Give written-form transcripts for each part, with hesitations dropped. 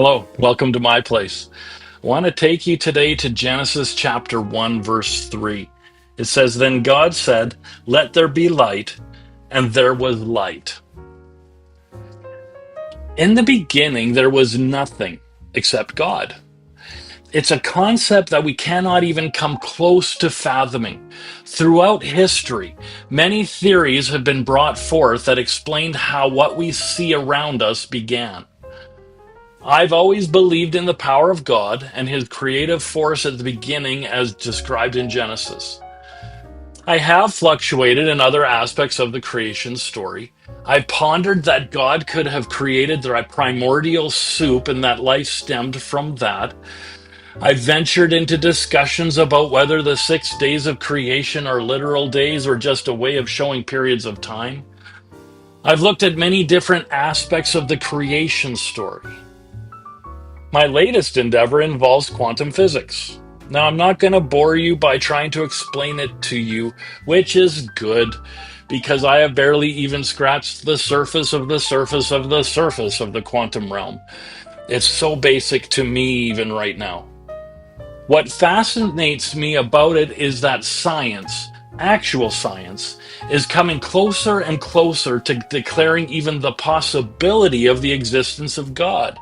Hello, welcome to my place. I want to take you today to Genesis chapter 1, verse 3. It says, "Then God said, 'Let there be light,' and there was light. In the beginning, there was nothing except God." It's a concept that we cannot even come close to fathoming. Throughout history, many theories have been brought forth that explained how what we see around us began. I've always believed in the power of God and his creative force at the beginning as described in Genesis. I have fluctuated in other aspects of the creation story. I've pondered that God could have created the primordial soup and that life stemmed from that. I've ventured into discussions about whether the 6 days of creation are literal days or just a way of showing periods of time. I've looked at many different aspects of the creation story. My latest endeavor involves quantum physics. Now, I'm not going to bore you by trying to explain it to you, which is good, because I have barely even scratched the surface of the surface of the surface of the quantum realm. It's so basic to me even right now. What fascinates me about it is that science, actual science, is coming closer and closer to declaring even the possibility of the existence of God.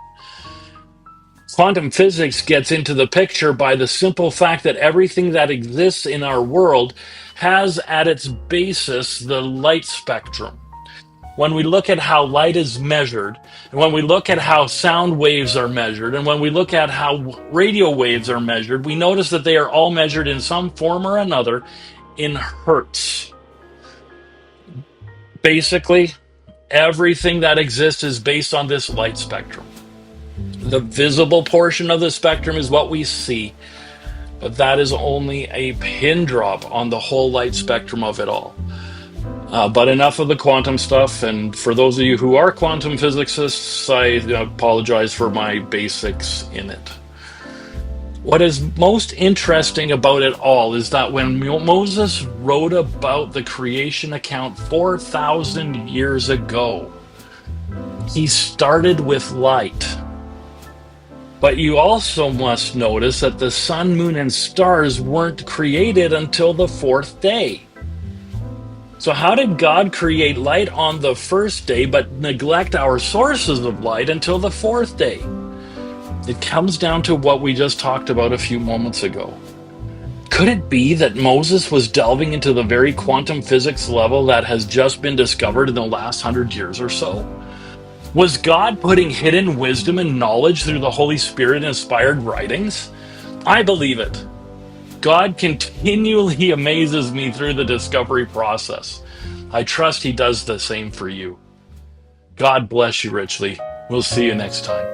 Quantum physics gets into the picture by the simple fact that everything that exists in our world has at its basis the light spectrum. When we look at how light is measured, and when we look at how sound waves are measured, and when we look at how radio waves are measured, we notice that they are all measured in some form or another in hertz. Basically, everything that exists is based on this light spectrum. The visible portion of the spectrum is what we see, but that is only a pin drop on the whole light spectrum of it all. But enough of the quantum stuff, and for those of you who are quantum physicists, I apologize for my basics in it. What is most interesting about it all is that when Moses wrote about the creation account 4,000 years ago, he started with light. But you also must notice that the sun, moon, and stars weren't created until the fourth day. So how did God create light on the first day but neglect our sources of light until the fourth day? It comes down to what we just talked about a few moments ago. Could it be that Moses was delving into the very quantum physics level that has just been discovered in the last 100 years or so? Was God putting hidden wisdom and knowledge through the Holy Spirit-inspired writings? I believe it. God continually amazes me through the discovery process. I trust he does the same for you. God bless you richly. We'll see you next time.